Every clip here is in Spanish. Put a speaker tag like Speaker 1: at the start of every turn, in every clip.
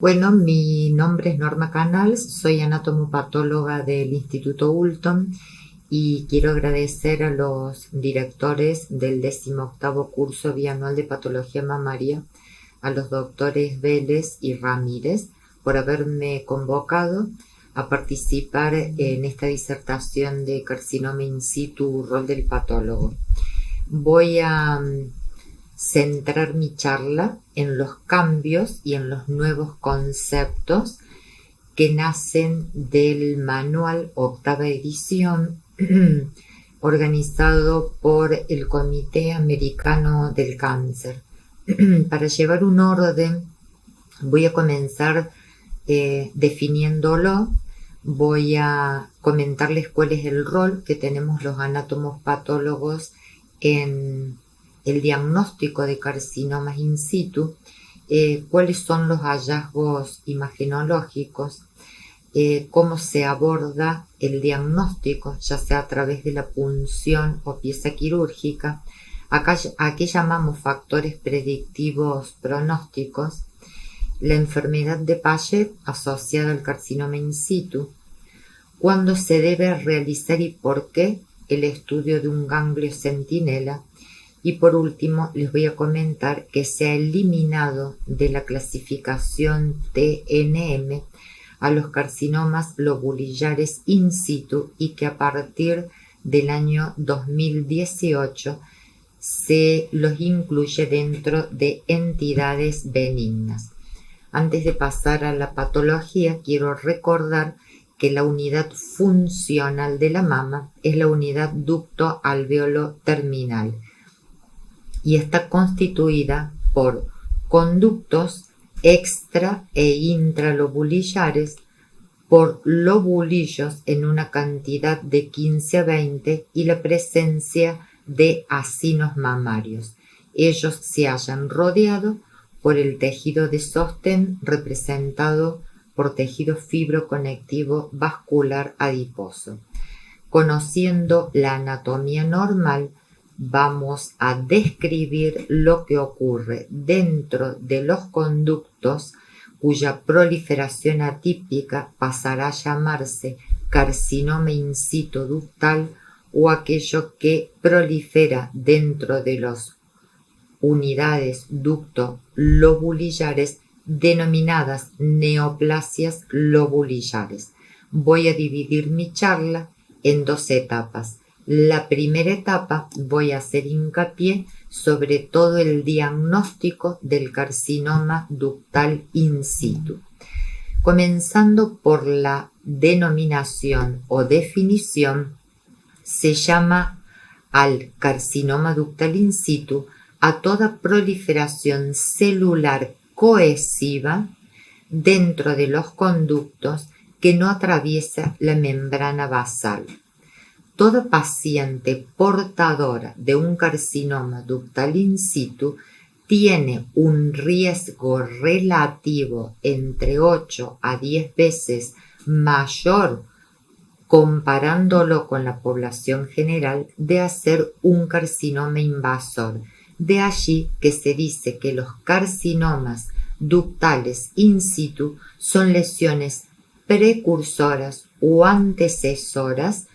Speaker 1: Bueno, mi nombre es Norma Canals, soy anatomopatóloga del Instituto Hulton y quiero agradecer a los directores del 18º curso bianual de patología mamaria, a los doctores Vélez y Ramírez, por haberme convocado a participar en esta disertación de carcinoma in situ, rol del patólogo. Voy a centrar mi charla en los cambios y en los nuevos conceptos que nacen del manual octava edición organizado por el Comité Americano del Cáncer. Para llevar un orden, voy a comenzar definiéndolo. Voy a comentarles cuál es el rol que tenemos los anátomos patólogos en el diagnóstico de carcinomas in situ, cuáles son los hallazgos imagenológicos, cómo se aborda el diagnóstico, ya sea a través de la punción o pieza quirúrgica, a qué llamamos factores predictivos pronósticos, la enfermedad de Paget asociada al carcinoma in situ, cuándo se debe realizar y por qué el estudio de un ganglio centinela. Y por último, les voy a comentar que se ha eliminado de la clasificación TNM a los carcinomas lobulillares in situ y que a partir del año 2018 se los incluye dentro de entidades benignas. Antes de pasar a la patología, quiero recordar que la unidad funcional de la mama es la unidad ducto alveolo terminal y está constituida por conductos extra e intralobulillares, por lobulillos en una cantidad de 15 a 20 y la presencia de acinos mamarios. Ellos se hallan rodeados por el tejido de sostén representado por tejido fibroconectivo vascular adiposo. Conociendo la anatomía normal, vamos a describir lo que ocurre dentro de los conductos cuya proliferación atípica pasará a llamarse carcinoma in situ ductal o aquello que prolifera dentro de las unidades ducto lobulillares denominadas neoplasias lobulillares. Voy a dividir mi charla en dos etapas. La primera etapa voy a hacer hincapié sobre todo el diagnóstico del carcinoma ductal in situ, comenzando por la denominación o definición. Se llama al carcinoma ductal in situ a toda proliferación celular cohesiva dentro de los conductos que no atraviesa la membrana basal. Toda paciente portadora de un carcinoma ductal in situ tiene un riesgo relativo entre 8 a 10 veces mayor comparándolo con la población general de hacer un carcinoma invasor. De allí que se dice que los carcinomas ductales in situ son lesiones precursoras o antecesoras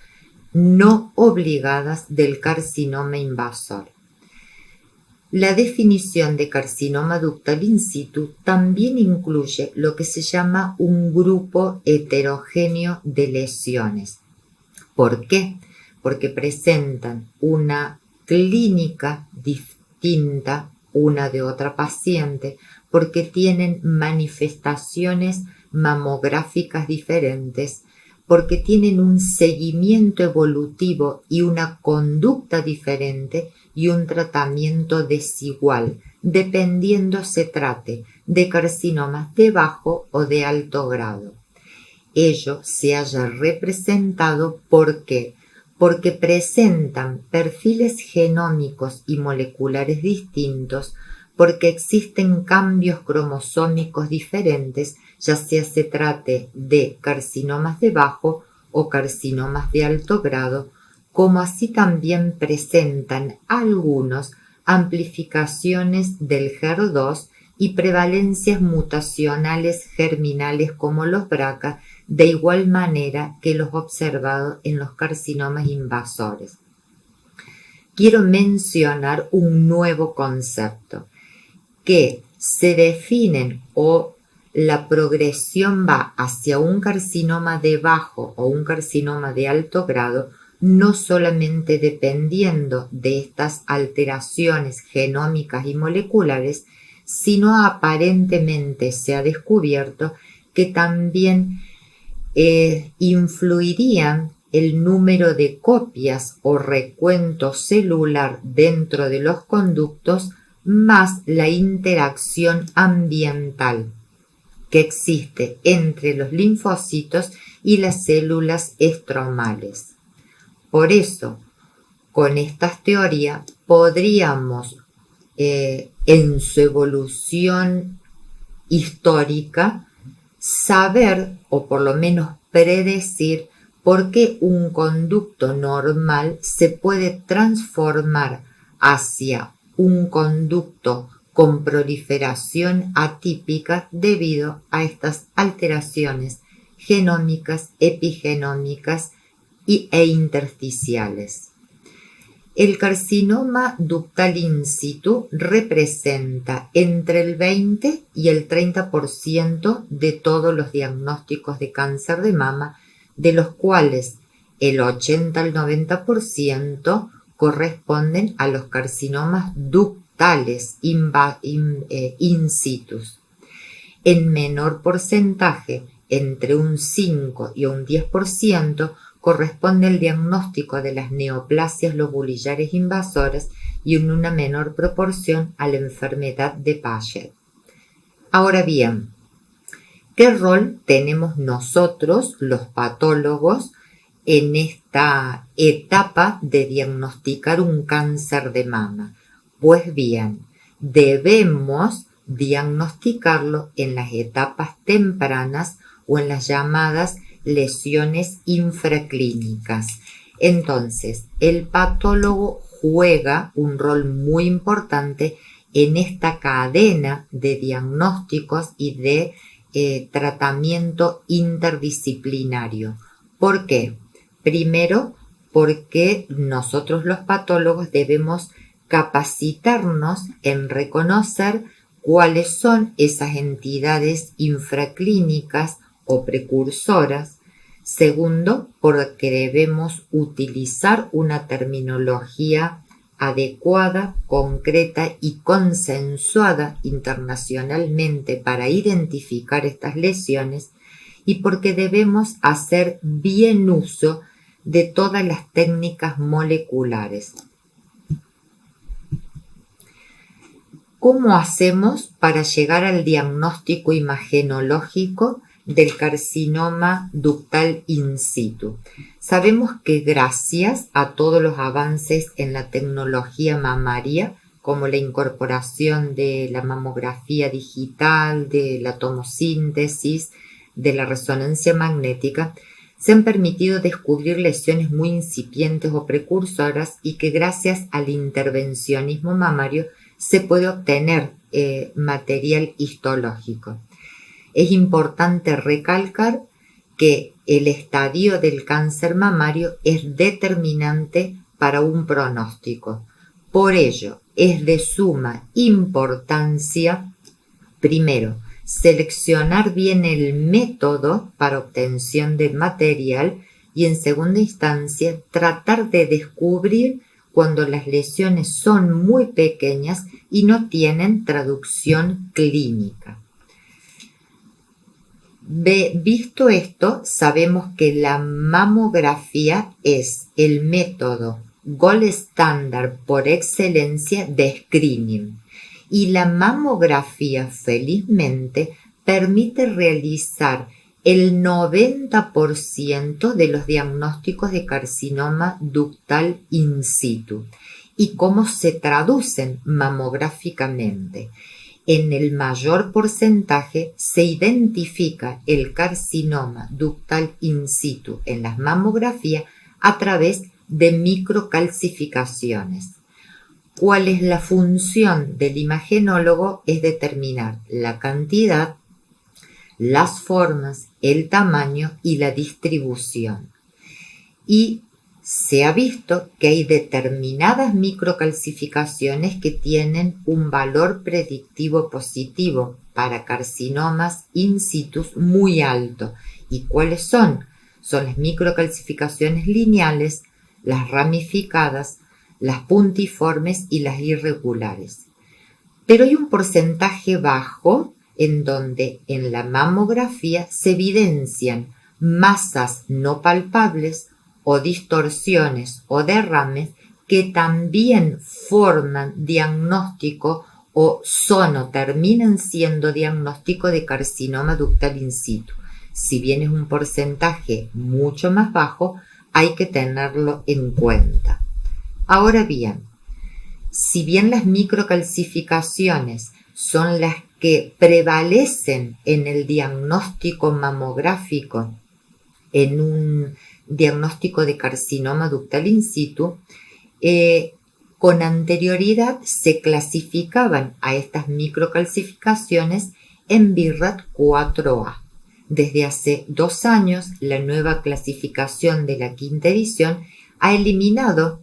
Speaker 1: no obligadas del carcinoma invasor. La definición de carcinoma ductal in situ también incluye lo que se llama un grupo heterogéneo de lesiones. ¿Por qué? Porque presentan una clínica distinta una de otra paciente, porque tienen manifestaciones mamográficas diferentes, porque tienen un seguimiento evolutivo y una conducta diferente y un tratamiento desigual, dependiendo se trate de carcinomas de bajo o de alto grado. Ello se haya representado porque presentan perfiles genómicos y moleculares distintos, porque existen cambios cromosómicos diferentes, ya sea se trate de carcinomas de bajo o carcinomas de alto grado, como así también presentan algunos amplificaciones del HER2 y prevalencias mutacionales germinales como los BRCA, de igual manera que los observados en los carcinomas invasores. Quiero mencionar un nuevo concepto, que se definen o la progresión va hacia un carcinoma de bajo o un carcinoma de alto grado, no solamente dependiendo de estas alteraciones genómicas y moleculares, sino aparentemente se ha descubierto que también influirían el número de copias o recuento celular dentro de los conductos más la interacción ambiental que existe entre los linfocitos y las células estromales. Por eso, con estas teorías podríamos, en su evolución histórica, saber o por lo menos predecir por qué un conducto normal se puede transformar hacia un conducto con proliferación atípica debido a estas alteraciones genómicas, epigenómicas e intersticiales. El carcinoma ductal in situ representa entre el 20 y el 30% de todos los diagnósticos de cáncer de mama, de los cuales el 80 al 90% corresponden a los carcinomas ductales in situ. En menor porcentaje, entre un 5 y un 10%, corresponde el diagnóstico de las neoplasias lobulillares invasoras y en una menor proporción a la enfermedad de Paget. Ahora bien, ¿qué rol tenemos nosotros, los patólogos, en esta etapa de diagnosticar un cáncer de mama? Pues bien, debemos diagnosticarlo en las etapas tempranas o en las llamadas lesiones infraclínicas. Entonces, el patólogo juega un rol muy importante en esta cadena de diagnósticos y de tratamiento interdisciplinario. ¿Por qué? Primero, porque nosotros los patólogos debemos capacitarnos en reconocer cuáles son esas entidades infraclínicas o precursoras. Segundo, porque debemos utilizar una terminología adecuada, concreta y consensuada internacionalmente para identificar estas lesiones, y porque debemos hacer bien uso de todas las técnicas moleculares. ¿Cómo hacemos para llegar al diagnóstico imagenológico del carcinoma ductal in situ? Sabemos que gracias a todos los avances en la tecnología mamaria, como la incorporación de la mamografía digital, de la tomosíntesis, de la resonancia magnética, se han permitido descubrir lesiones muy incipientes o precursoras y que gracias al intervencionismo mamario se puede obtener material histológico. Es importante recalcar que el estadio del cáncer mamario es determinante para un pronóstico. Por ello, es de suma importancia, primero, seleccionar bien el método para obtención del material y, en segunda instancia, tratar de descubrir cuando las lesiones son muy pequeñas y no tienen traducción clínica. Visto esto, sabemos que la mamografía es el método gold estándar por excelencia de screening, y la mamografía felizmente permite realizar el 90% de los diagnósticos de carcinoma ductal in situ. ¿Y cómo se traducen mamográficamente? En el mayor porcentaje se identifica el carcinoma ductal in situ en las mamografías a través de microcalcificaciones. cuál es la función del imagenólogo es determinar la cantidad, las formas, el tamaño y la distribución. Y se ha visto que hay determinadas microcalcificaciones que tienen un valor predictivo positivo para carcinomas in situ muy alto. ¿Y cuáles son? Son las microcalcificaciones lineales, las ramificadas, las puntiformes y las irregulares. Pero hay un porcentaje bajo en donde en la mamografía se evidencian masas no palpables o distorsiones o derrames que también forman diagnóstico o terminan siendo diagnóstico de carcinoma ductal in situ. Si bien es un porcentaje mucho más bajo, hay que tenerlo en cuenta. Ahora bien, si bien las microcalcificaciones son las que prevalecen en el diagnóstico mamográfico, en un diagnóstico de carcinoma ductal in situ, con anterioridad se clasificaban a estas microcalcificaciones en BIRAT 4A. Desde hace 2 años, la nueva clasificación de la quinta edición ha eliminado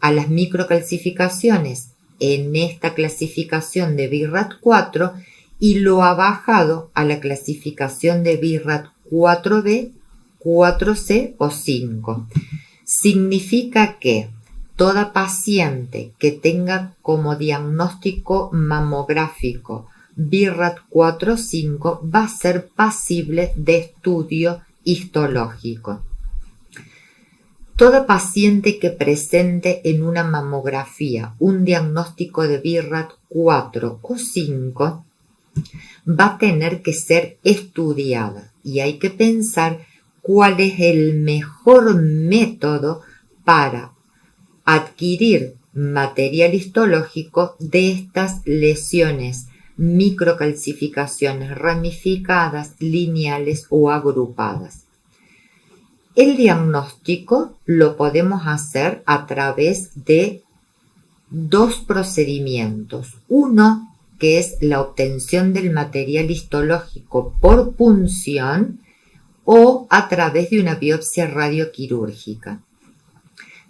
Speaker 1: a las microcalcificaciones en esta clasificación de BIRAT 4 y lo ha bajado a la clasificación de BIRAT 4B, 4C o 5. Significa que toda paciente que tenga como diagnóstico mamográfico BIRAT 4 o 5 va a ser pasible de estudio histológico. Toda paciente que presente en una mamografía un diagnóstico de BIRAT 4 o 5 va a tener que ser estudiada y hay que pensar cuál es el mejor método para adquirir material histológico de estas lesiones, microcalcificaciones ramificadas, lineales o agrupadas. El diagnóstico lo podemos hacer a través de 2 procedimientos. Uno, que es la obtención del material histológico por punción o a través de una biopsia radioquirúrgica.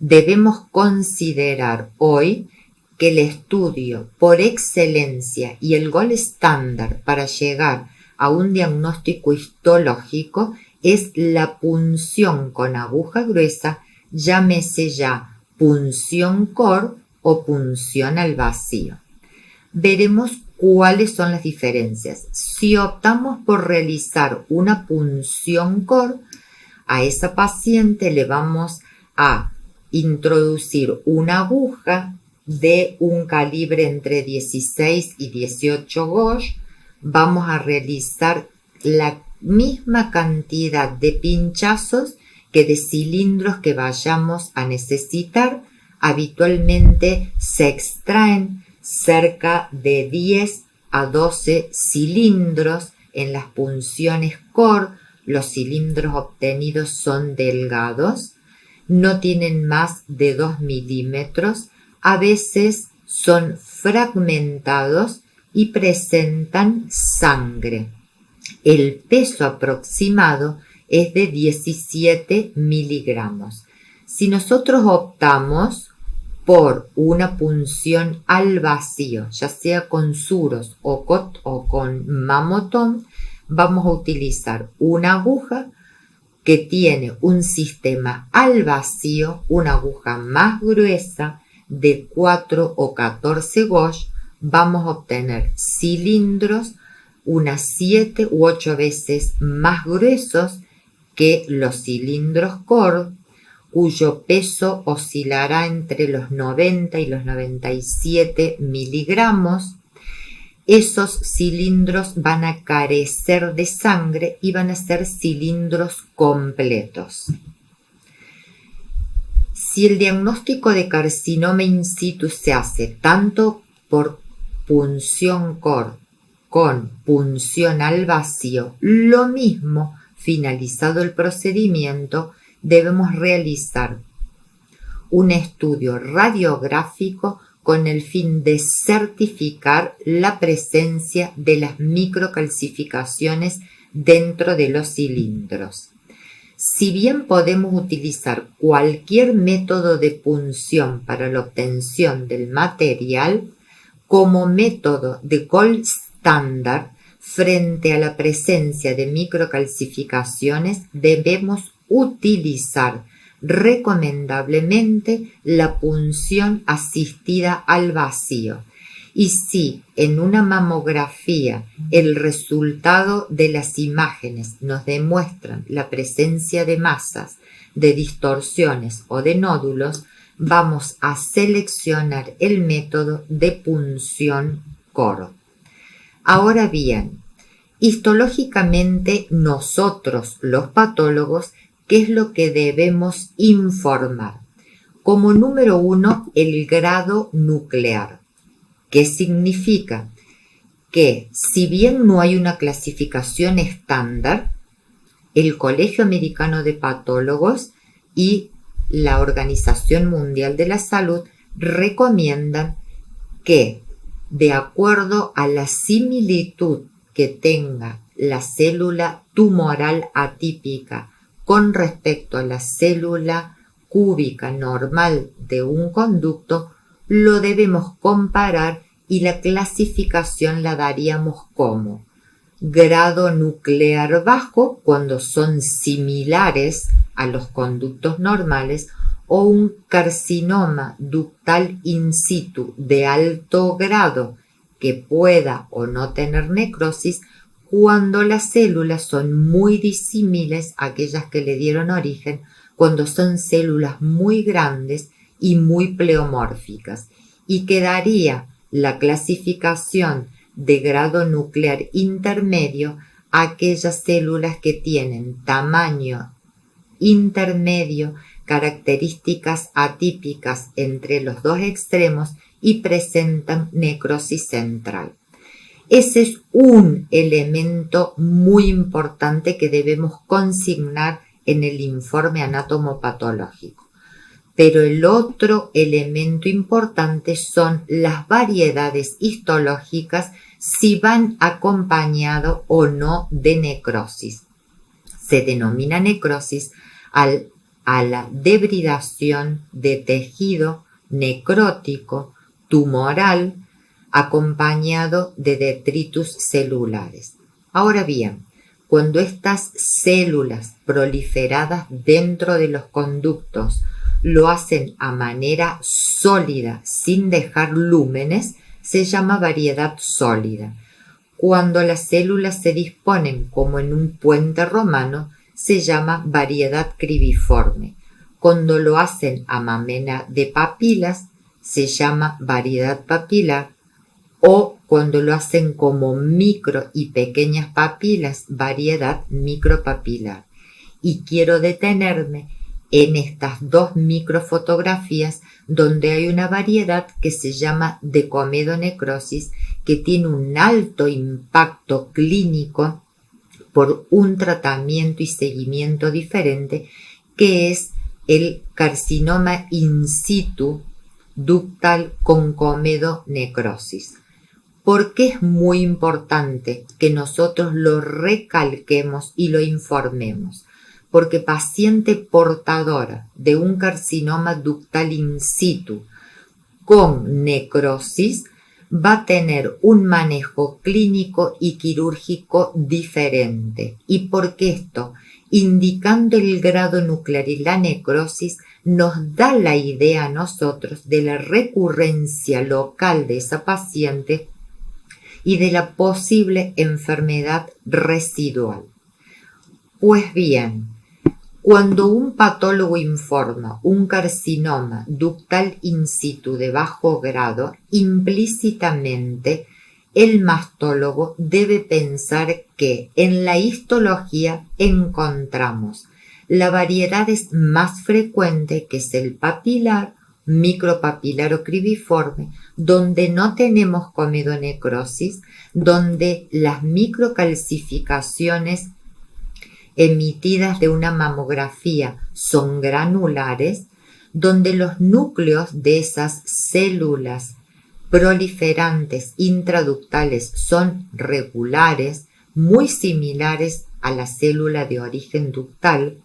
Speaker 1: Debemos considerar hoy que el estudio por excelencia y el gold estándar para llegar a un diagnóstico histológico es la punción con aguja gruesa, llámese ya punción core o punción al vacío. Veremos cuáles son las diferencias. Si optamos por realizar una punción core, a esa paciente le vamos a introducir una aguja de un calibre entre 16 y 18 gauge. Vamos a realizar la misma cantidad de pinchazos que de cilindros que vayamos a necesitar. Habitualmente se extraen cerca de 10 a 12 cilindros en las punciones core. Los cilindros obtenidos son delgados, no tienen más de 2 milímetros, a veces son fragmentados y presentan sangre. El peso aproximado es de 17 miligramos. Si nosotros optamos por una punción al vacío, ya sea con suros o con mamotón, vamos a utilizar una aguja que tiene un sistema al vacío, una aguja más gruesa de 4 o 14 gauge. Vamos a obtener cilindros unas 7 u 8 veces más gruesos que los cilindros core, cuyo peso oscilará entre los 90 y los 97 miligramos. Esos cilindros van a carecer de sangre y van a ser cilindros completos. Si el diagnóstico de carcinoma in situ se hace tanto por punción core con punción al vacío, lo mismo, finalizado el procedimiento, debemos realizar un estudio radiográfico con el fin de certificar la presencia de las microcalcificaciones dentro de los cilindros. Si bien podemos utilizar cualquier método de punción para la obtención del material, como método de gold standard frente a la presencia de microcalcificaciones, debemos utilizar recomendablemente la punción asistida al vacío. Y si en una mamografía el resultado de las imágenes nos demuestran la presencia de masas, de distorsiones o de nódulos, vamos a seleccionar el método de punción Coro. Ahora bien, histológicamente nosotros, los patólogos, ¿qué es lo que debemos informar? Como número 1, el grado nuclear. ¿Qué significa? Que si bien no hay una clasificación estándar, el Colegio Americano de Patólogos y la Organización Mundial de la Salud recomiendan que, de acuerdo a la similitud que tenga la célula tumoral atípica con respecto a la célula cúbica normal de un conducto, lo debemos comparar y la clasificación la daríamos como grado nuclear bajo cuando son similares a los conductos normales, o un carcinoma ductal in situ de alto grado que pueda o no tener necrosis cuando las células son muy disímiles a aquellas que le dieron origen, cuando son células muy grandes y muy pleomórficas, y quedaría la clasificación de grado nuclear intermedio a aquellas células que tienen tamaño intermedio, características atípicas entre los dos extremos y presentan necrosis central. Ese es un elemento muy importante que debemos consignar en el informe anatomopatológico. Pero el otro elemento importante son las variedades histológicas, si van acompañado o no de necrosis. Se denomina necrosis a la debridación de tejido necrótico tumoral acompañado de detritus celulares. Ahora bien, cuando estas células proliferadas dentro de los conductos lo hacen a manera sólida sin dejar lúmenes, se llama variedad sólida. Cuando las células se disponen como en un puente romano, se llama variedad cribiforme. Cuando lo hacen a manera de papilas, se llama variedad papilar, o cuando lo hacen como micro y pequeñas papilas, variedad micropapilar. Y quiero detenerme en estas dos microfotografías donde hay una variedad que se llama decomedonecrosis, que tiene un alto impacto clínico por un tratamiento y seguimiento diferente, que es el carcinoma in situ ductal con comedonecrosis. ¿Por qué es muy importante que nosotros lo recalquemos y lo informemos? Porque paciente portadora de un carcinoma ductal in situ con necrosis va a tener un manejo clínico y quirúrgico diferente. ¿Y por qué esto? Indicando el grado nuclear y la necrosis, nos da la idea a nosotros de la recurrencia local de esa paciente y de la posible enfermedad residual. Pues bien, cuando un patólogo informa un carcinoma ductal in situ de bajo grado, implícitamente el mastólogo debe pensar que en la histología encontramos la variedad más frecuente, que es el papilar, micropapilar o cribiforme, donde no tenemos comedonecrosis, donde las microcalcificaciones emitidas de una mamografía son granulares, donde los núcleos de esas células proliferantes intraductales son regulares, muy similares a la célula de origen ductal,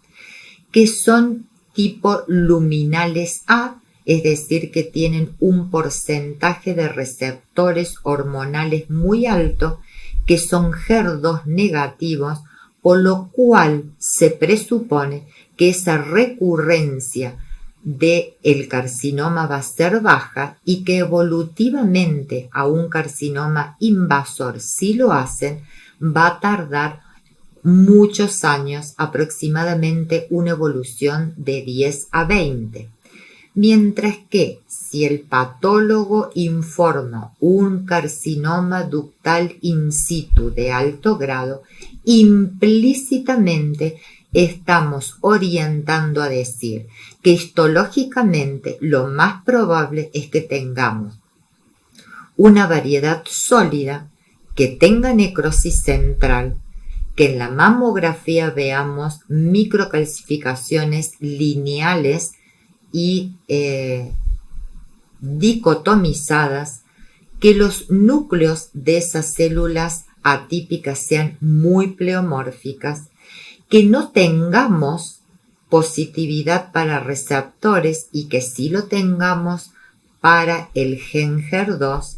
Speaker 1: que son tipo luminales A, es decir, que tienen un porcentaje de receptores hormonales muy alto, que son HER2 negativos, por lo cual se presupone que esa recurrencia del carcinoma va a ser baja y que evolutivamente a un carcinoma invasor, si lo hacen, va a tardar muchos años, aproximadamente una evolución de 10 a 20. Mientras que si el patólogo informa un carcinoma ductal in situ de alto grado, implícitamente estamos orientando a decir que histológicamente lo más probable es que tengamos una variedad sólida, que tenga necrosis central, que en la mamografía veamos microcalcificaciones lineales y dicotomizadas, que los núcleos de esas células atípicas sean muy pleomórficas, que no tengamos positividad para receptores y que sí lo tengamos para el gen HER2,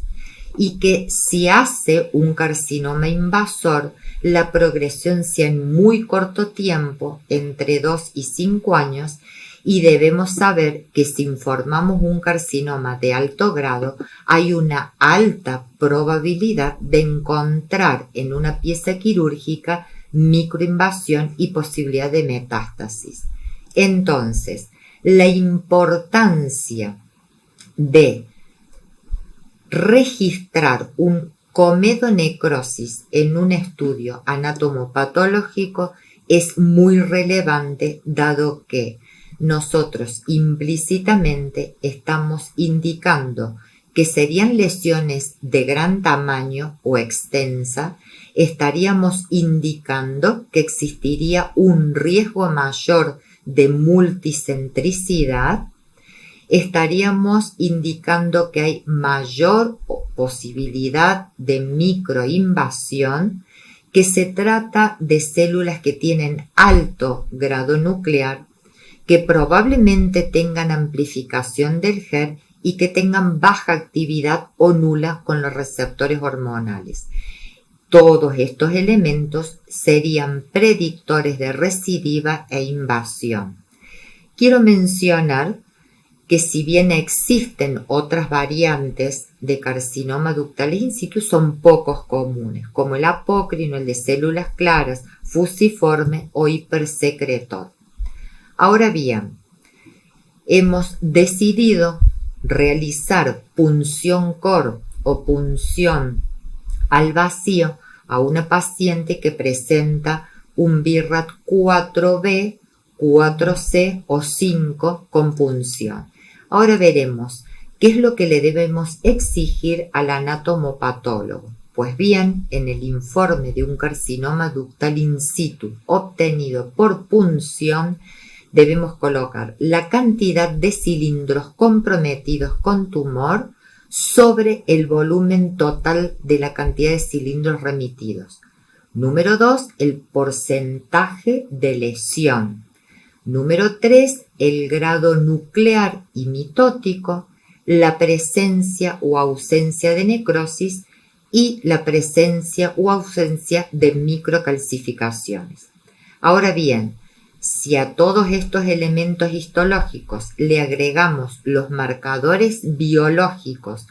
Speaker 1: y que si hace un carcinoma invasor, la progresión sea en muy corto tiempo, entre 2 y 5 años, y debemos saber que si informamos un carcinoma de alto grado, hay una alta probabilidad de encontrar en una pieza quirúrgica microinvasión y posibilidad de metástasis. Entonces, la importancia de registrar un comedonecrosis en un estudio anatomopatológico es muy relevante, dado que nosotros implícitamente estamos indicando que serían lesiones de gran tamaño o extensa, estaríamos indicando que existiría un riesgo mayor de multicentricidad, estaríamos indicando que hay mayor posibilidad de microinvasión, que se trata de células que tienen alto grado nuclear, que probablemente tengan amplificación del HER y que tengan baja actividad o nula con los receptores hormonales. Todos estos elementos serían predictores de recidiva e invasión. Quiero mencionar que si bien existen otras variantes de carcinoma ductal in situ, son pocos comunes, como el apócrino, el de células claras, fusiforme o hipersecretor. Ahora bien, hemos decidido realizar punción core o punción al vacío a una paciente que presenta un BIRAT 4B, 4C o 5 con punción. Ahora veremos qué es lo que le debemos exigir al anatomopatólogo. Pues bien, en el informe de un carcinoma ductal in situ obtenido por punción, debemos colocar la cantidad de cilindros comprometidos con tumor sobre el volumen total de la cantidad de cilindros remitidos. Número 2, el porcentaje de lesión. Número 3, el grado nuclear y mitótico, la presencia o ausencia de necrosis y la presencia o ausencia de microcalcificaciones. Ahora bien, si a todos estos elementos histológicos le agregamos los marcadores biológicos,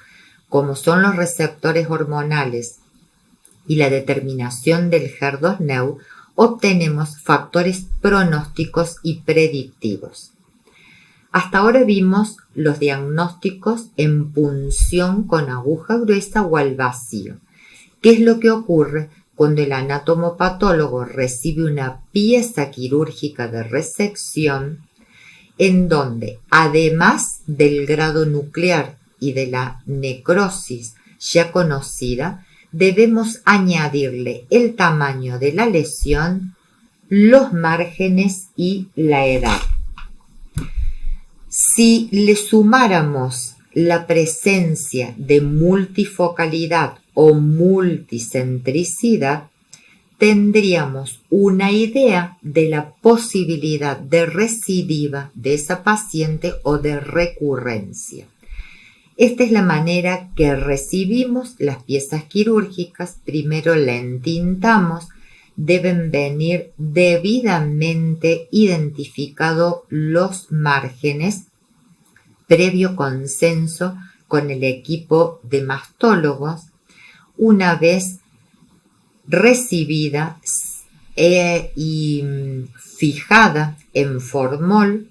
Speaker 1: como son los receptores hormonales y la determinación del HER2/neu, obtenemos factores pronósticos y predictivos. Hasta ahora vimos los diagnósticos en punción con aguja gruesa o al vacío. ¿Qué es lo que ocurre cuando el anatomopatólogo recibe una pieza quirúrgica de resección en donde, además del grado nuclear y de la necrosis ya conocida, debemos añadirle el tamaño de la lesión, los márgenes y la edad? Si le sumáramos la presencia de multifocalidad o multicentricidad, tendríamos una idea de la posibilidad de recidiva de esa paciente o de recurrencia. Esta es la manera que recibimos las piezas quirúrgicas. Primero la entintamos, deben venir debidamente identificados los márgenes, previo consenso con el equipo de mastólogos. Una vez recibida y fijada en formol,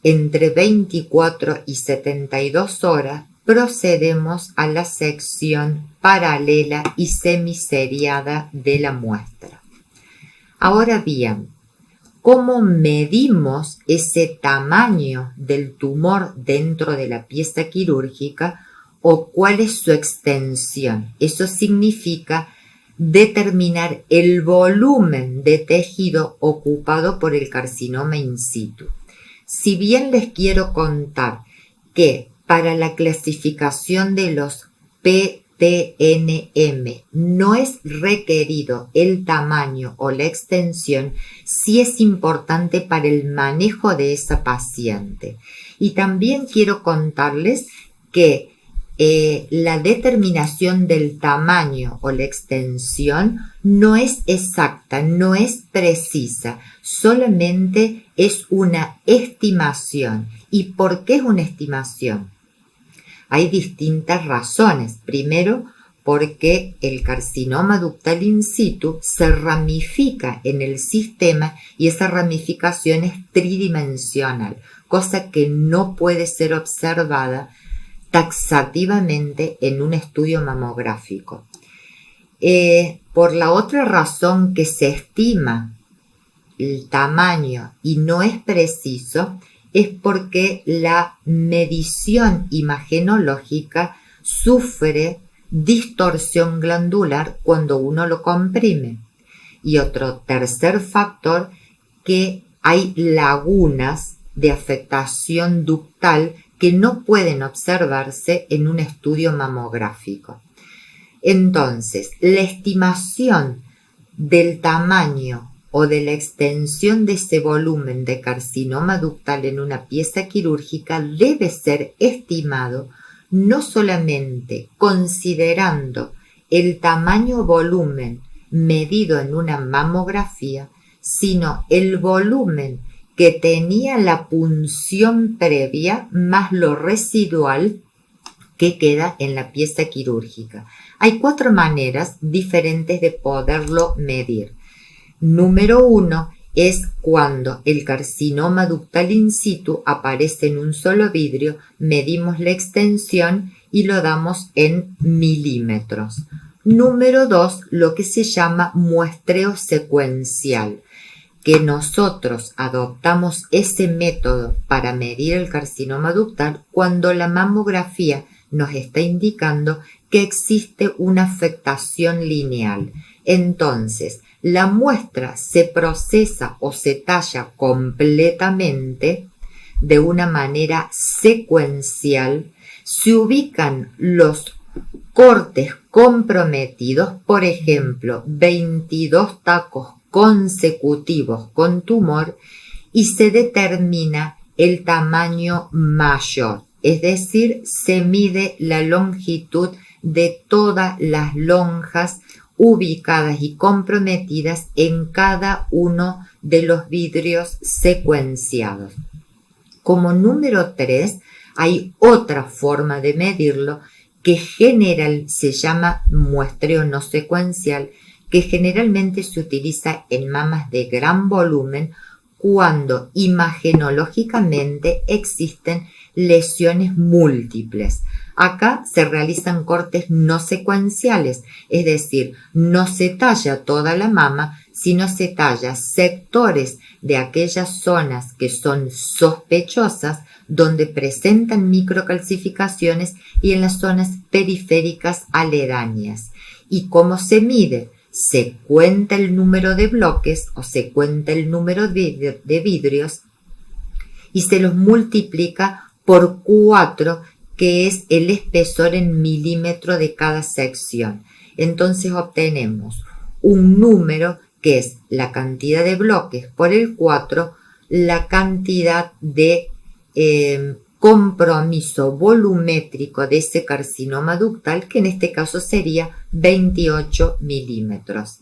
Speaker 1: entre 24 y 72 horas procedemos a la sección paralela y semiseriada de la muestra. Ahora bien, ¿cómo medimos ese tamaño del tumor dentro de la pieza quirúrgica o cuál es su extensión? Eso significa determinar el volumen de tejido ocupado por el carcinoma in situ. Si bien les quiero contar que para la clasificación de los PTNM no es requerido el tamaño o la extensión, sí es importante para el manejo de esa paciente. Y también quiero contarles que la determinación del tamaño o la extensión no es exacta, no es precisa, solamente es una estimación. ¿Y por qué es una estimación? Hay distintas razones. Primero, porque el carcinoma ductal in situ se ramifica en el sistema y esa ramificación es tridimensional, cosa que no puede ser observada taxativamente en un estudio mamográfico. Por la otra razón que se estima el tamaño y no es preciso, es porque la medición imagenológica sufre distorsión glandular cuando uno lo comprime. Y otro tercer factor, que hay lagunas de afectación ductal que no pueden observarse en un estudio mamográfico. Entonces, la estimación del tamaño o de la extensión de ese volumen de carcinoma ductal en una pieza quirúrgica debe ser estimado no solamente considerando el tamaño volumen medido en una mamografía, sino el volumen que tenía la punción previa más lo residual que queda en la pieza quirúrgica. Hay 4 maneras diferentes de poderlo medir. Número 1 es cuando el carcinoma ductal in situ aparece en un solo vidrio, medimos la extensión y lo damos en milímetros. Número 2, lo que se llama muestreo secuencial, que nosotros adoptamos ese método para medir el carcinoma ductal cuando la mamografía nos está indicando que existe una afectación lineal. Entonces, la muestra se procesa o se talla completamente de una manera secuencial, se ubican los cortes comprometidos, por ejemplo, 22 tacos consecutivos con tumor, y se determina el tamaño mayor, es decir, se mide la longitud de todas las lonjas ubicadas y comprometidas en cada uno de los vidrios secuenciados. Como número 3, hay otra forma de medirlo que se llama muestreo no secuencial, que generalmente se utiliza en mamas de gran volumen cuando imagenológicamente existen lesiones múltiples. Acá se realizan cortes no secuenciales, es decir, no se talla toda la mama, sino se talla sectores de aquellas zonas que son sospechosas, donde presentan microcalcificaciones, y en las zonas periféricas aledañas. ¿Y cómo se mide? Se cuenta el número de bloques o se cuenta el número de vidrios y se los multiplica por 4, que es el espesor en milímetro de cada sección. Entonces obtenemos un número que es la cantidad de bloques por el 4, la cantidad de compromiso volumétrico de ese carcinoma ductal, que en este caso sería 28 milímetros.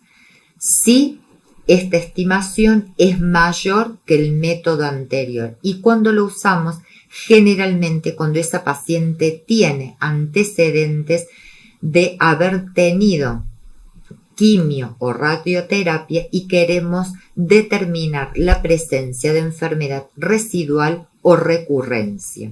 Speaker 1: Si esta estimación es mayor que el método anterior, y cuando lo usamos, generalmente cuando esa paciente tiene antecedentes de haber tenido quimio o radioterapia y queremos determinar la presencia de enfermedad residual o recurrencia.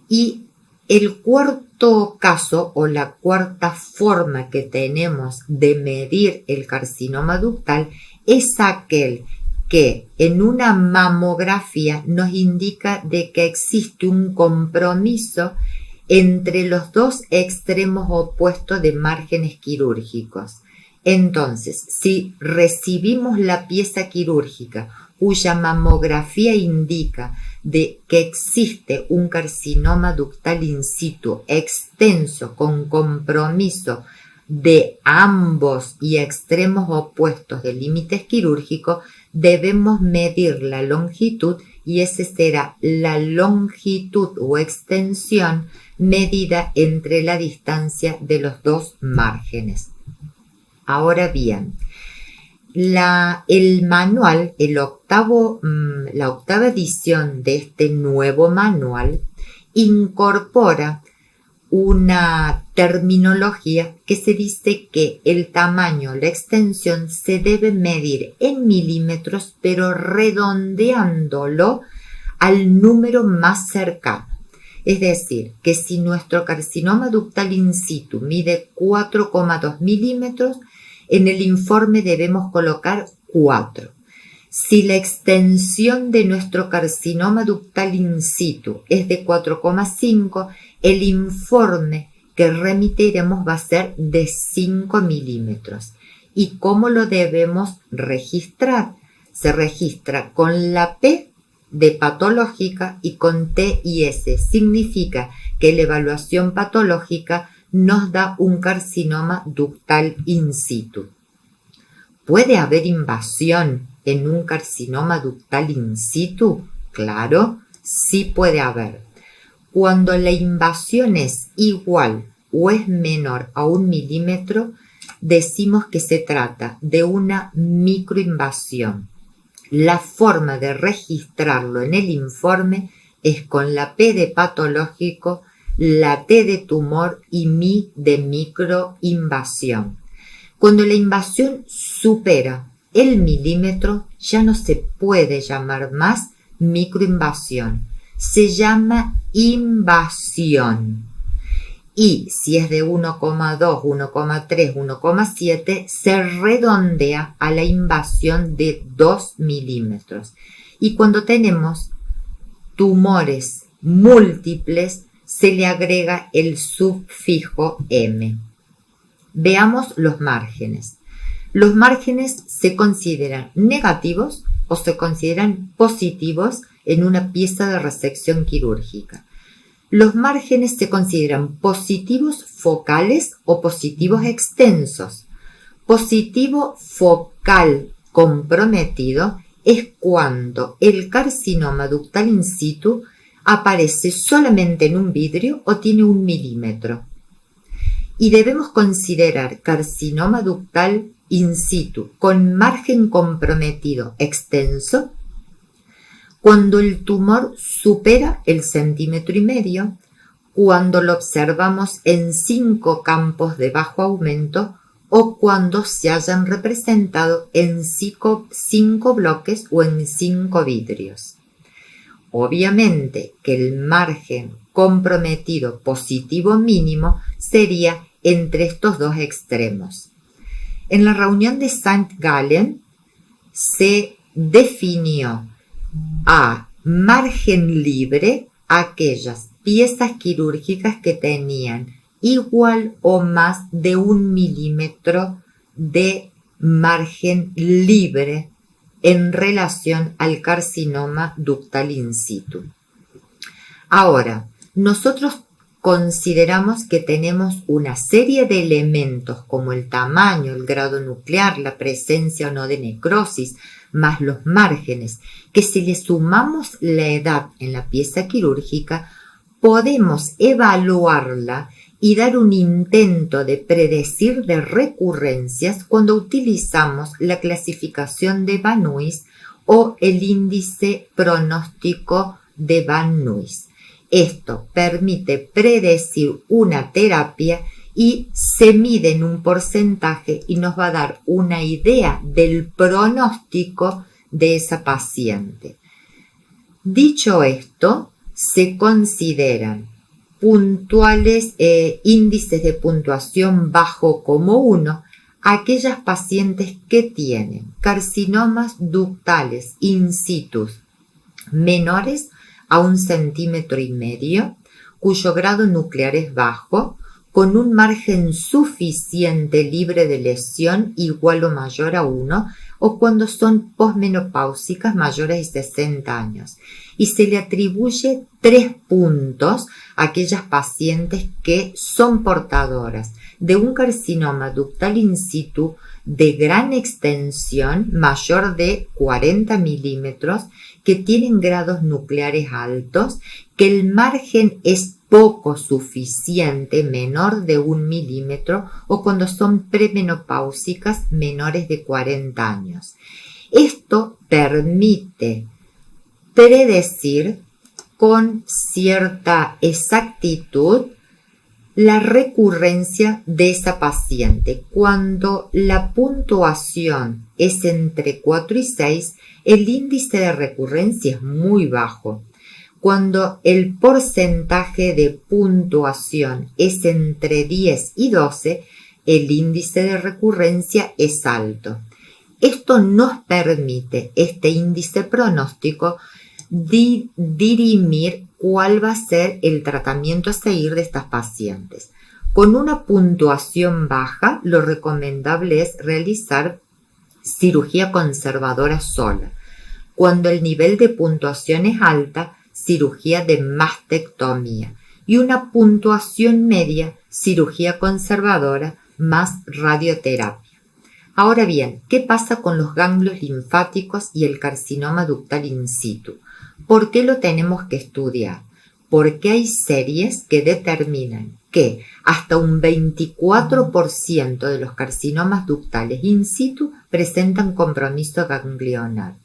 Speaker 1: Y el cuarto caso o la cuarta forma que tenemos de medir el carcinoma ductal es aquel que en una mamografía nos indica de que existe un compromiso entre los dos extremos opuestos de márgenes quirúrgicos. Entonces, si recibimos la pieza quirúrgica cuya mamografía indica de que existe un carcinoma ductal in situ extenso con compromiso de ambos y extremos opuestos de límites quirúrgicos, debemos medir la longitud y esa será la longitud o extensión medida entre la distancia de los dos márgenes. Ahora bien, el manual, la octava edición de este nuevo manual incorpora una terminología que se dice que el tamaño, la extensión se debe medir en milímetros, pero redondeándolo al número más cercano. Es decir, que si nuestro carcinoma ductal in situ mide 4,2 milímetros, en el informe debemos colocar 4. Si la extensión de nuestro carcinoma ductal in situ es de 4,5, el informe que remitiremos va a ser de 5 milímetros. ¿Y cómo lo debemos registrar? Se registra con la P de patológica y con T y S. Significa que la evaluación patológica nos da un carcinoma ductal in situ. ¿Puede haber invasión en un carcinoma ductal in situ? Claro, sí puede haber. Cuando la invasión es igual o es menor a 1 milímetro, decimos que se trata de una microinvasión. La forma de registrarlo en el informe es con la P de patológico, la T de tumor y MI de microinvasión. Cuando la invasión supera el milímetro, ya no se puede llamar más microinvasión. Se llama invasión. Y si es de 1,2, 1,3, 1,7, se redondea a la invasión de 2 milímetros. Y cuando tenemos tumores múltiples, se le agrega el sufijo M. Veamos los márgenes. Los márgenes se consideran negativos o se consideran positivos en una pieza de resección quirúrgica. Los márgenes se consideran positivos focales o positivos extensos. Positivo focal comprometido es cuando el carcinoma ductal in situ aparece solamente en un vidrio o tiene 1 milímetro. Y debemos considerar carcinoma ductal in situ con margen comprometido extenso cuando el tumor supera el 1,5 centímetros, cuando lo observamos en 5 campos de bajo aumento o cuando se hayan representado en 5 bloques o en 5 vidrios. Obviamente que el margen comprometido positivo mínimo sería entre estos dos extremos. En la reunión de St. Gallen se definió a margen libre aquellas piezas quirúrgicas que tenían igual o más de 1 milímetro de margen libre en relación al carcinoma ductal in situ. Ahora, nosotros consideramos que tenemos una serie de elementos como el tamaño, el grado nuclear, la presencia o no de necrosis, más los márgenes, que si le sumamos la edad en la pieza quirúrgica, podemos evaluarla y dar un intento de predecir de recurrencias cuando utilizamos la clasificación de Van Nuys o el índice pronóstico de Van Nuys. Esto permite predecir una terapia y se mide en un porcentaje y nos va a dar una idea del pronóstico de esa paciente. Dicho esto, se consideran puntuales índices de puntuación bajo como 1 aquellas pacientes que tienen carcinomas ductales in situ menores a 1,5 centímetros, cuyo grado nuclear es bajo, con un margen suficiente libre de lesión igual o mayor a 1, o cuando son posmenopáusicas mayores de 60 años. Y se le atribuye 3 puntos a aquellas pacientes que son portadoras de un carcinoma ductal in situ de gran extensión, mayor de 40 milímetros, que tienen grados nucleares altos, que el margen es poco suficiente, menor de 1 milímetro, o cuando son premenopáusicas menores de 40 años. Esto permite predecir con cierta exactitud la recurrencia de esa paciente. Cuando la puntuación es entre 4 y 6, el índice de recurrencia es muy bajo. Cuando el porcentaje de puntuación es entre 10 y 12, el índice de recurrencia es alto. Esto nos permite, este índice pronóstico, dirimir cuál va a ser el tratamiento a seguir de estas pacientes. Con una puntuación baja, lo recomendable es realizar cirugía conservadora sola. Cuando el nivel de puntuación es alta, cirugía de mastectomía. Y una puntuación media, cirugía conservadora más radioterapia. Ahora bien, ¿qué pasa con los ganglios linfáticos y el carcinoma ductal in situ? ¿Por qué lo tenemos que estudiar? Porque hay series que determinan que hasta un 24% de los carcinomas ductales in situ presentan compromiso ganglionar.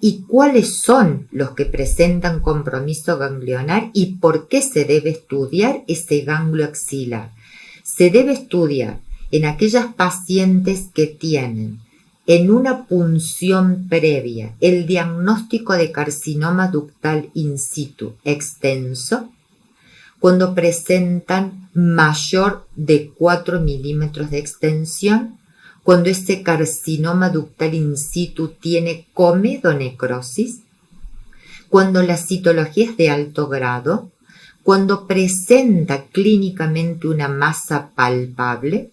Speaker 1: ¿Y cuáles son los que presentan compromiso ganglionar y por qué se debe estudiar ese ganglio axilar? Se debe estudiar en aquellas pacientes que tienen en una punción previa el diagnóstico de carcinoma ductal in situ extenso, cuando presentan mayor de 4 milímetros de extensión, cuando ese carcinoma ductal in situ tiene comedonecrosis, cuando la citología es de alto grado, cuando presenta clínicamente una masa palpable,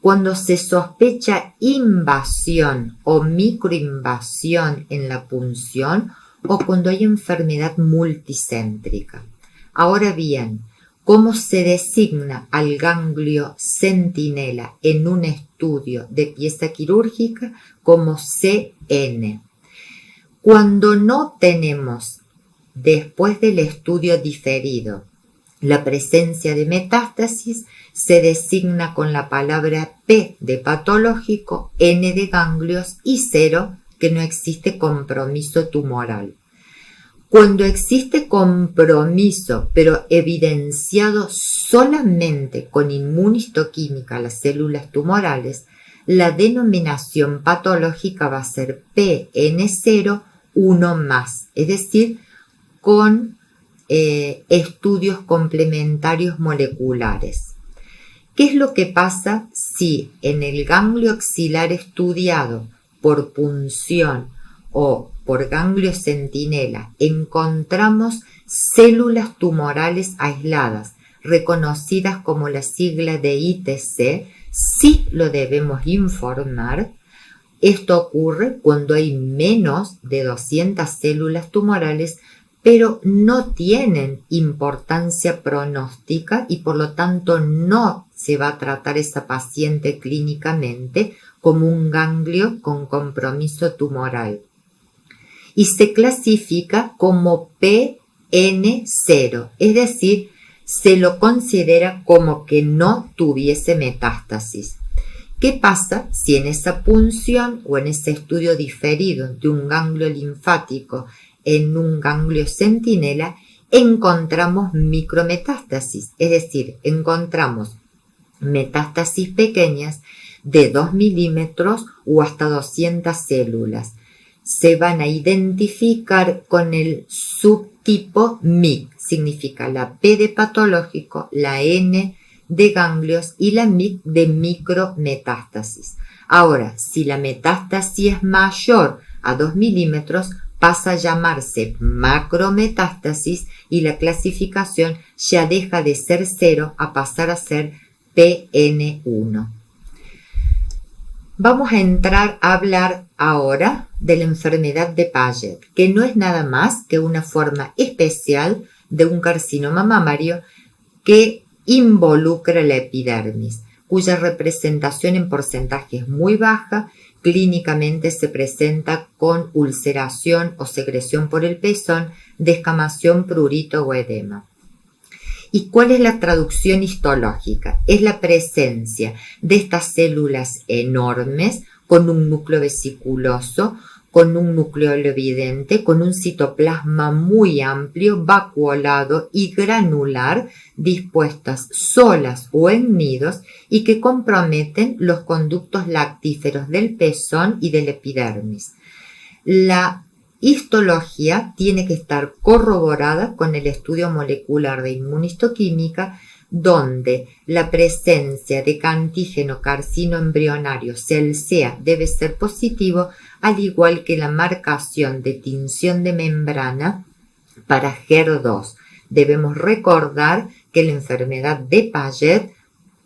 Speaker 1: cuando se sospecha invasión o microinvasión en la punción o cuando hay enfermedad multicéntrica. Ahora bien, ¿cómo se designa al ganglio centinela en un estudio de pieza quirúrgica? Como CN. Cuando no tenemos, después del estudio diferido, la presencia de metástasis, se designa con la palabra P de patológico, N de ganglios y 0, que no existe compromiso tumoral. Cuando existe compromiso, pero evidenciado solamente con inmunistoquímica a las células tumorales, la denominación patológica va a ser PN0 1 más, es decir, con estudios complementarios moleculares. ¿Qué es lo que pasa si en el ganglio axilar estudiado por punción o por ganglio centinela encontramos células tumorales aisladas, reconocidas como la sigla de ITC? Sí lo debemos informar. Esto ocurre cuando hay menos de 200 células tumorales pero no tienen importancia pronóstica y por lo tanto no se va a tratar esa paciente clínicamente como un ganglio con compromiso tumoral. Y se clasifica como PN0, es decir, se lo considera como que no tuviese metástasis. ¿Qué pasa si en esa punción o en ese estudio diferido de un ganglio linfático en un ganglio centinela encontramos micrometástasis? Es decir, encontramos metástasis pequeñas de 2 milímetros o hasta 200 células. Se van a identificar con el subtipo MIC, significa la P de patológico, la N de ganglios y la MIC de micrometástasis. Ahora, si la metástasis es mayor a 2 milímetros, pasa a llamarse macrometástasis y la clasificación ya deja de ser 0 a pasar a ser PN1. Vamos a entrar a hablar ahora de la enfermedad de Paget, que no es nada más que una forma especial de un carcinoma mamario que involucra la epidermis, cuya representación en porcentaje es muy baja. Clínicamente se presenta con ulceración o secreción por el pezón, descamación, prurito o edema. ¿Y cuál es la traducción histológica? Es la presencia de estas células enormes con un núcleo vesiculoso, con un nucleolo evidente, con un citoplasma muy amplio, vacuolado y granular, dispuestas solas o en nidos y que comprometen los conductos lactíferos del pezón y del epidermis. La histología tiene que estar corroborada con el estudio molecular de inmunistoquímica, donde la presencia de antígeno carcino embrionario CELCEA debe ser positivo, al igual que la marcación de tinción de membrana para HER2. Debemos recordar que la enfermedad de Paget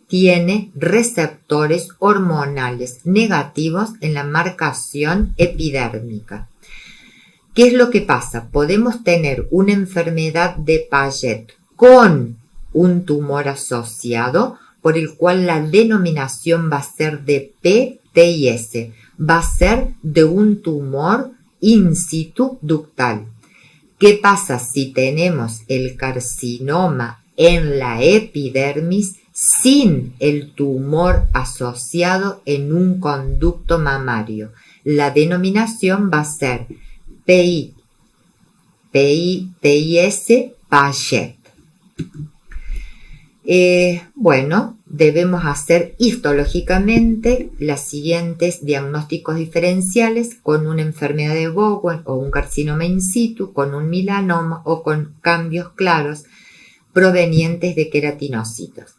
Speaker 1: tiene receptores hormonales negativos en la marcación epidérmica. ¿Qué es lo que pasa? Podemos tener una enfermedad de Paget con un tumor asociado, por el cual la denominación va a ser de PTIS, va a ser de un tumor in situ ductal. ¿Qué pasa si tenemos el carcinoma en la epidermis sin el tumor asociado en un conducto mamario? La denominación va a ser PTIS Paget. Debemos hacer histológicamente los siguientes diagnósticos diferenciales con una enfermedad de Bowen o un carcinoma in situ, con un melanoma o con cambios claros provenientes de queratinocitos.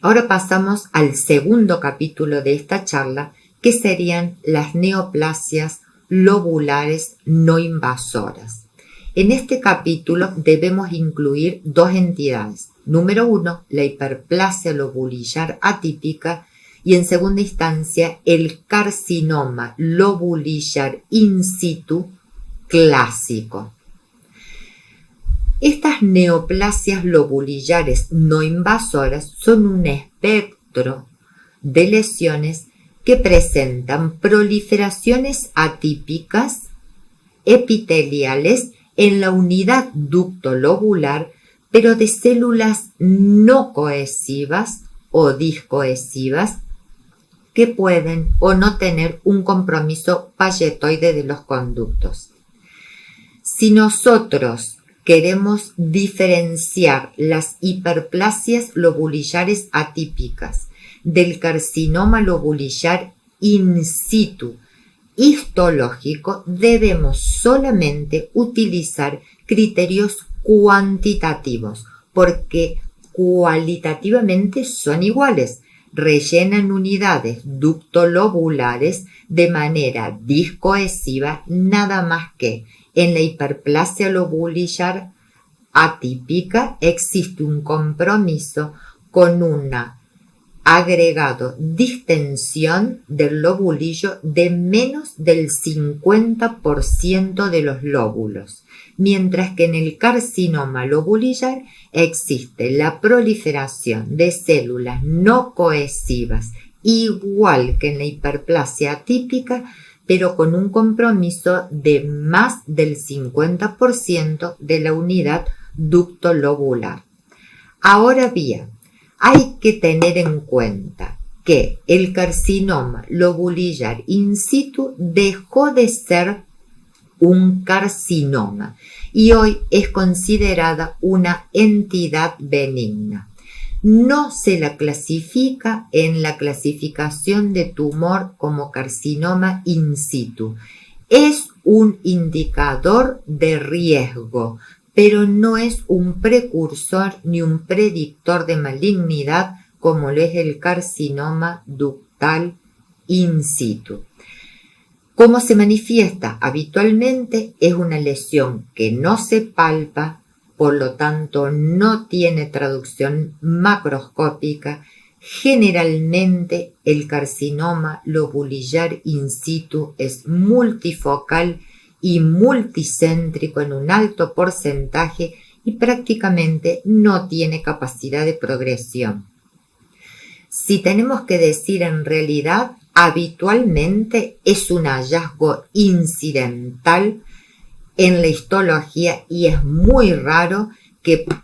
Speaker 1: Ahora pasamos al segundo capítulo de esta charla, que serían las neoplasias lobulares no invasoras. En este capítulo debemos incluir dos entidades. Número 1, la hiperplasia lobulillar atípica y en segunda instancia el carcinoma lobulillar in situ clásico. Estas neoplasias lobulillares no invasoras son un espectro de lesiones que presentan proliferaciones atípicas epiteliales en la unidad ducto lobular, pero de células no cohesivas o discohesivas que pueden o no tener un compromiso pagetoide de los conductos. Si nosotros queremos diferenciar las hiperplasias lobulillares atípicas del carcinoma lobulillar in situ histológico, debemos solamente utilizar criterios cuantitativos, porque cualitativamente son iguales. Rellenan unidades ductolobulares de manera discohesiva, nada más que en la hiperplasia lobulillar atípica existe un compromiso con una agregado distensión del lobulillo de menos del 50% de los lóbulos, mientras que en el carcinoma lobulillar existe la proliferación de células no cohesivas, igual que en la hiperplasia atípica, pero con un compromiso de más del 50% de la unidad ducto lobular. Ahora bien, hay que tener en cuenta que el carcinoma lobulillar in situ dejó de ser un carcinoma y hoy es considerada una entidad benigna. No se la clasifica en la clasificación de tumor como carcinoma in situ. Es un indicador de riesgo, pero no es un precursor ni un predictor de malignidad como lo es el carcinoma ductal in situ. ¿Cómo se manifiesta? Habitualmente es una lesión que no se palpa, por lo tanto no tiene traducción macroscópica. Generalmente el carcinoma lobulillar in situ es multifocal y multicéntrico en un alto porcentaje y prácticamente no tiene capacidad de progresión. Si tenemos que decir en realidad, habitualmente es un hallazgo incidental en la histología y es muy raro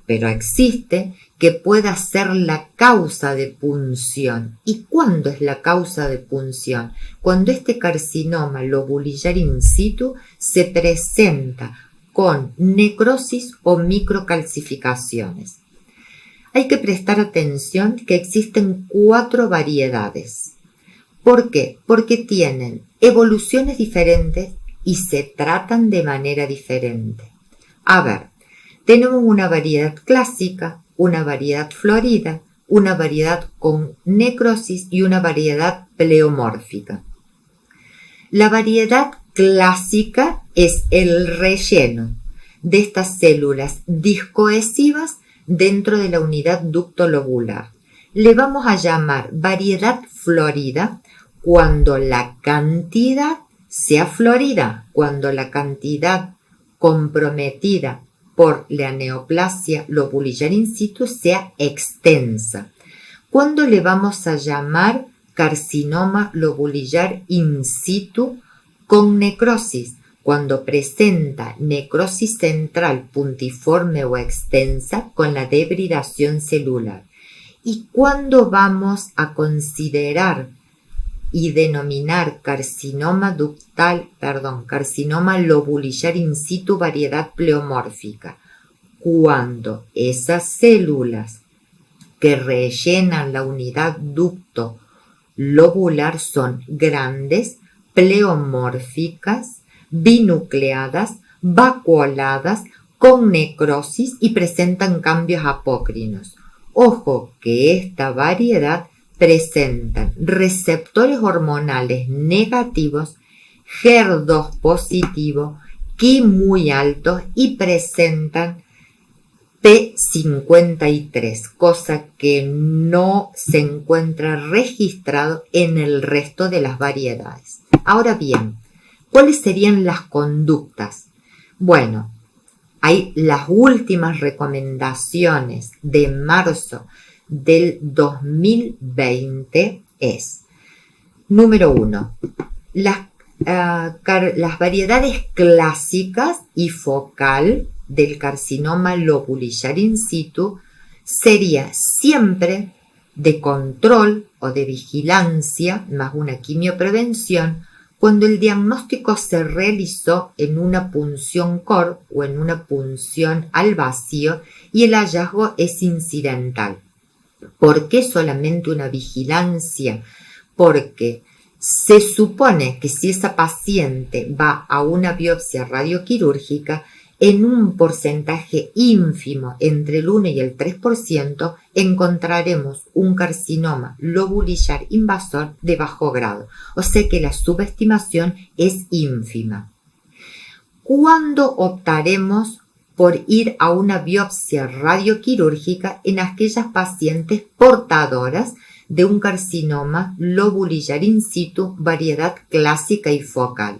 Speaker 1: pero existe, que pueda ser la causa de punción. ¿Y cuándo es la causa de punción? Cuando este carcinoma lobulillar in situ se presenta con necrosis o microcalcificaciones. Hay que prestar atención que existen 4 variedades. ¿Por qué? Porque tienen evoluciones diferentes y se tratan de manera diferente. A ver, tenemos una variedad clásica, una variedad florida, una variedad con necrosis y una variedad pleomórfica. La variedad clásica es el relleno de estas células discohesivas dentro de la unidad ducto lobular. Le vamos a llamar variedad florida cuando la cantidad sea florida, cuando la cantidad comprometida por la neoplasia lobulillar in situ sea extensa. ¿Cuándo le vamos a llamar carcinoma lobulillar in situ con necrosis? Cuando presenta necrosis central puntiforme o extensa con la debridación celular. ¿Y cuándo vamos a considerar y denominar carcinoma lobulillar in situ variedad pleomórfica? Cuando esas células que rellenan la unidad ducto lobular son grandes, pleomórficas, binucleadas, vacuoladas, con necrosis y presentan cambios apócrinos. Ojo que esta variedad presentan receptores hormonales negativos, HER2 positivo, Ki muy altos y presentan P53, cosa que no se encuentra registrado en el resto de las variedades. Ahora bien, ¿cuáles serían las conductas? Bueno, hay las últimas recomendaciones de marzo del 2020 es, número 1, las variedades clásicas y focal del carcinoma lobulillar in situ sería siempre de control o de vigilancia más una quimioprevención cuando el diagnóstico se realizó en una punción core o en una punción al vacío y el hallazgo es incidental. ¿Por qué solamente una vigilancia? Porque se supone que si esa paciente va a una biopsia radioquirúrgica, en un porcentaje ínfimo entre el 1 y el 3% encontraremos un carcinoma lobulillar invasor de bajo grado, o sea que la subestimación es ínfima. ¿Cuándo optaremos por ir a una biopsia radioquirúrgica en aquellas pacientes portadoras de un carcinoma lobulillar in situ, variedad clásica y focal,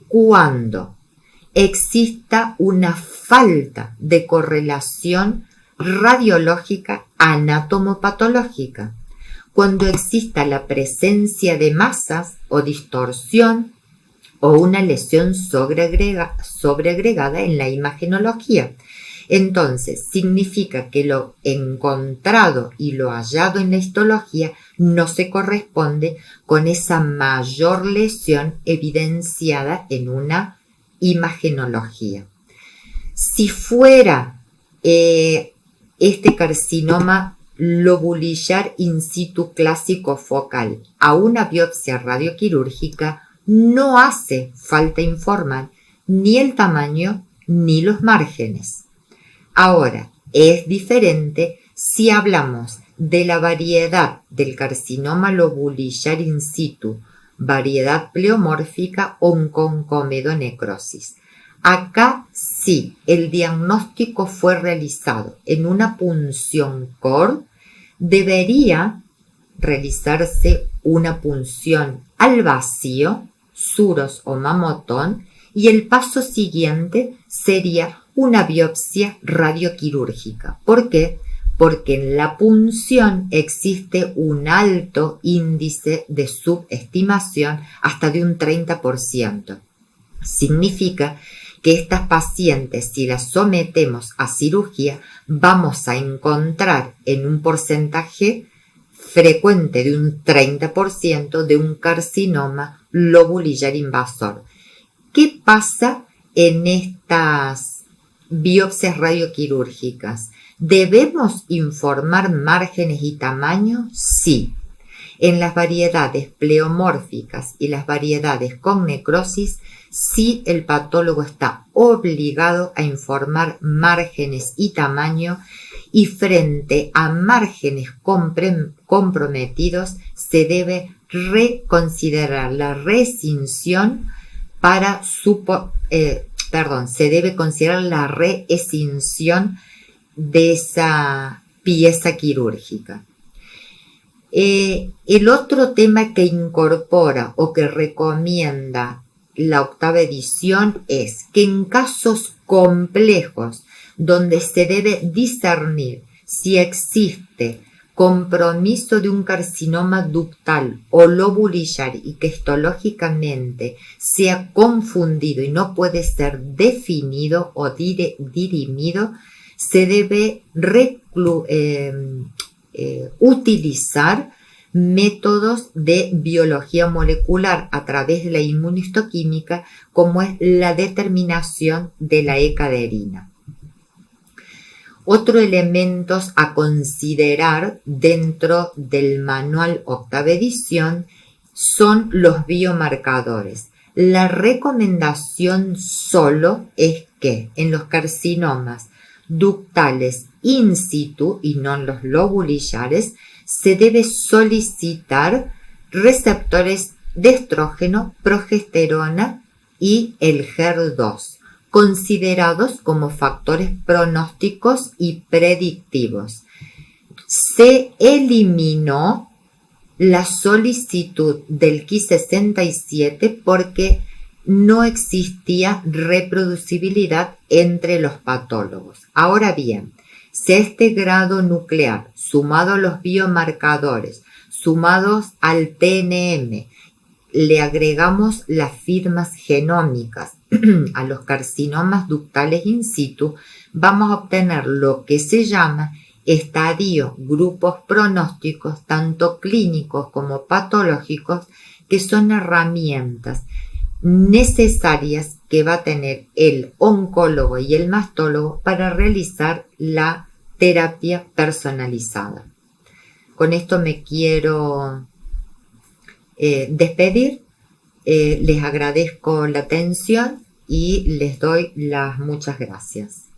Speaker 1: cuando exista una falta de correlación radiológica anatomopatológica, cuando exista la presencia de masas o distorsión o una lesión sobreagregada en la imagenología. Entonces, significa que lo encontrado y lo hallado en la histología no se corresponde con esa mayor lesión evidenciada en una imagenología. Si fuera este carcinoma lobulillar in situ clásico focal a una biopsia radioquirúrgica, no hace falta informar ni el tamaño ni los márgenes. Ahora, es diferente si hablamos de la variedad del carcinoma lobulillar in situ, variedad pleomórfica o concomedonecrosis. Acá sí, el diagnóstico fue realizado en una punción core, debería realizarse una punción al vacío, suros o mamotón, y el paso siguiente sería una biopsia radioquirúrgica. ¿Por qué? Porque en la punción existe un alto índice de subestimación, hasta de un 30%. Significa que estas pacientes, si las sometemos a cirugía, vamos a encontrar en un porcentaje frecuente de un 30% de un carcinoma lobulillar invasor. ¿Qué pasa en estas biopsias radioquirúrgicas? ¿Debemos informar márgenes y tamaño? Sí. En las variedades pleomórficas y las variedades con necrosis, sí, el patólogo está obligado a informar márgenes y tamaño, y frente a márgenes comprometidos se debe reconsiderar la reescinsión se debe considerar la reescinsión de esa pieza quirúrgica. El otro tema que incorpora o que recomienda la octava edición es que en casos complejos donde se debe discernir si existe compromiso de un carcinoma ductal o lobulillar y que histológicamente se ha confundido y no puede ser definido o dirimido, se debe utilizar métodos de biología molecular a través de la inmunistoquímica, como es la determinación de la E-caderina. Otros elementos a considerar dentro del manual octava edición son los biomarcadores. La recomendación solo es que en los carcinomas ductales in situ y no en los lobulillares se debe solicitar receptores de estrógeno, progesterona y el HER2, considerados como factores pronósticos y predictivos. Se eliminó la solicitud del Ki67 porque no existía reproducibilidad entre los patólogos. Ahora bien, si a este grado nuclear, sumado a los biomarcadores, sumados al TNM, le agregamos las firmas genómicas a los carcinomas ductales in situ, vamos a obtener lo que se llama estadio grupos pronósticos, tanto clínicos como patológicos, que son herramientas necesarias que va a tener el oncólogo y el mastólogo para realizar la terapia personalizada. Con esto me quiero despedir. Les agradezco la atención y les doy las muchas gracias.